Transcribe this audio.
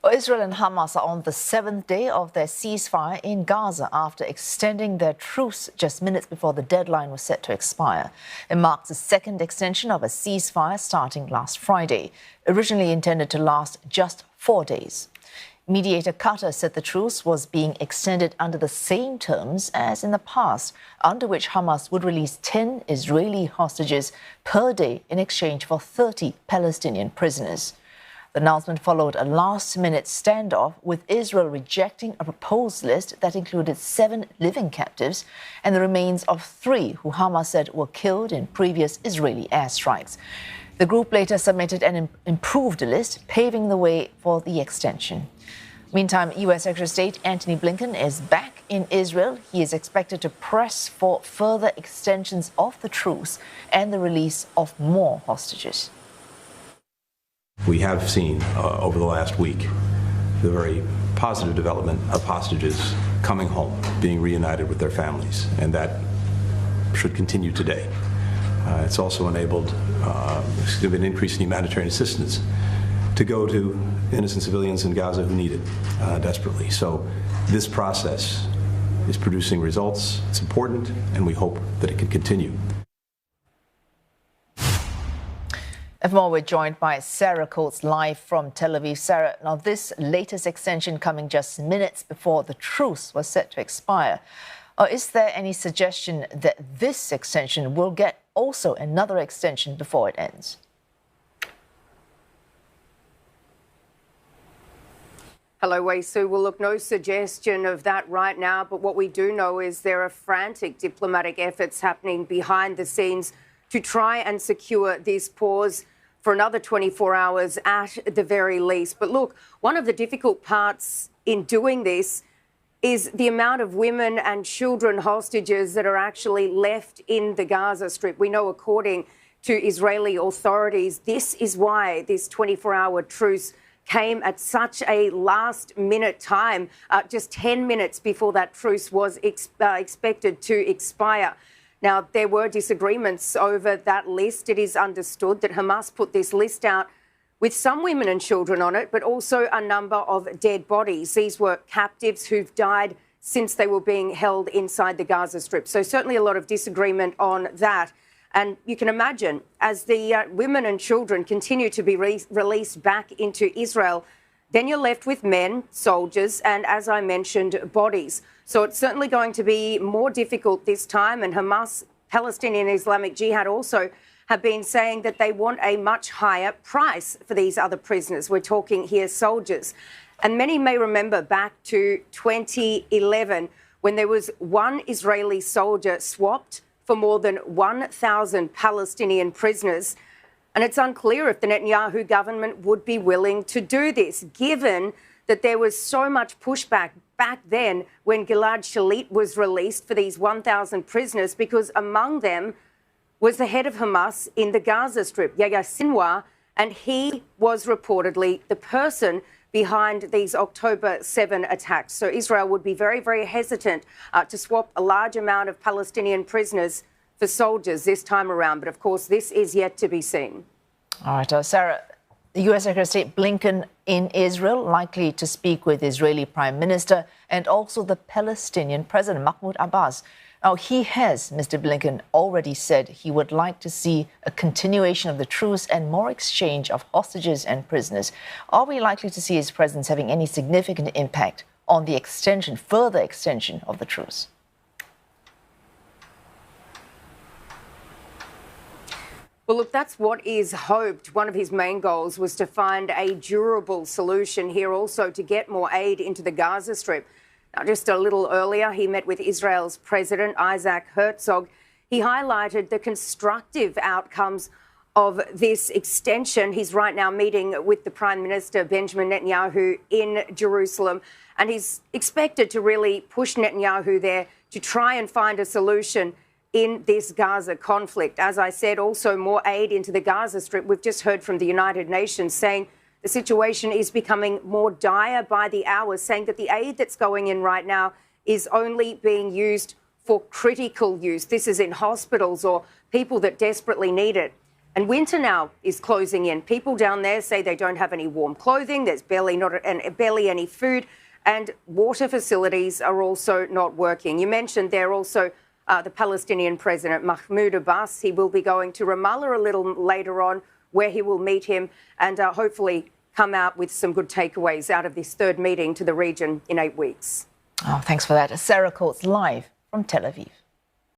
Well, Israel and Hamas are on the 7th day of their ceasefire in Gaza after extending their truce just minutes before the deadline was set to expire. It marks the second extension of a ceasefire starting last Friday, originally intended to last just 4 days. Mediator Qatar said the truce was being extended under the same terms as in the past, under which Hamas would release 10 Israeli hostages per day in exchange for 30 Palestinian prisoners. The announcement followed a last-minute standoff, with Israel rejecting a proposed list that included 7 living captives and the remains of 3 who Hamas said were killed in previous Israeli airstrikes. The group later submitted an improved list, paving the way for the extension. Meantime, U.S. Secretary of State Antony Blinken is back in Israel. He is expected to press for further extensions of the truce and the release of more hostages. We have seen over the last week the very positive development of hostages coming home, being reunited with their families, and that should continue today. It's also enabled an increase in humanitarian assistance to go to innocent civilians in Gaza who need it desperately. So this process is producing results. It's important, and we hope that it can continue. And for more, we're joined by Sarah Coates live from Tel Aviv. Sarah, now this latest extension coming just minutes before the truce was set to expire. Is there any suggestion that this extension will get also another extension before it ends? Hello, Wei-Su. Well, look, no suggestion of that right now, but what we do know is there are frantic diplomatic efforts happening behind the scenes to try and secure this pause for another 24 hours at the very least. But look, one of the difficult parts in doing this is the amount of women and children hostages that are actually left in the Gaza Strip. We know, according to Israeli authorities, this is why this 24-hour truce came at such a last-minute time, just 10 minutes before that truce was expected to expire. Now, there were disagreements over that list. It is understood that Hamas put this list out with some women and children on it, but also a number of dead bodies. These were captives who've died since they were being held inside the Gaza Strip. So certainly a lot of disagreement on that. And you can imagine, as the women and children continue to be released back into Israel, then you're left with men, soldiers, and, as I mentioned, bodies. So it's certainly going to be more difficult this time. And Hamas, Palestinian Islamic Jihad, also have been saying that they want a much higher price for these other prisoners. We're talking here soldiers. And many may remember back to 2011 when there was one Israeli soldier swapped for more than 1,000 Palestinian prisoners. And it's unclear if the Netanyahu government would be willing to do this, given that there was so much pushback back then when Gilad Shalit was released for these 1,000 prisoners, because among them was the head of Hamas in the Gaza Strip, Yahya Sinwar, and he was reportedly the person behind these October 7 attacks. So Israel would be very, very hesitant to swap a large amount of Palestinian prisoners for soldiers this time around. But, of course, this is yet to be seen. All right, Sarah, the U.S. Secretary of State Blinken in Israel, likely to speak with Israeli Prime Minister and also the Palestinian President, Mahmoud Abbas. Now, he has, Mr. Blinken, already said he would like to see a continuation of the truce and more exchange of hostages and prisoners. Are we likely to see his presence having any significant impact on the extension, further extension of the truce? Well, look, that's what is hoped. One of his main goals was to find a durable solution here, also to get more aid into the Gaza Strip. Now, just a little earlier, he met with Israel's President Isaac Herzog. He highlighted the constructive outcomes of this extension. He's right now meeting with the Prime Minister, Benjamin Netanyahu, in Jerusalem, and he's expected to really push Netanyahu there to try and find a solution in this Gaza conflict. As I said, also more aid into the Gaza Strip. We've just heard from the United Nations saying the situation is becoming more dire by the hour, saying that the aid that's going in right now is only being used for critical use. This is in hospitals or people that desperately need it. And winter now is closing in. People down there say they don't have any warm clothing. There's barely any food, and water facilities are also not working. You mentioned there also the Palestinian President Mahmoud Abbas. He will be going to Ramallah a little later on, where he will meet him and hopefully come out with some good takeaways out of this third meeting to the region in 8 weeks. Oh, thanks for that. Sarah Coates live from Tel Aviv.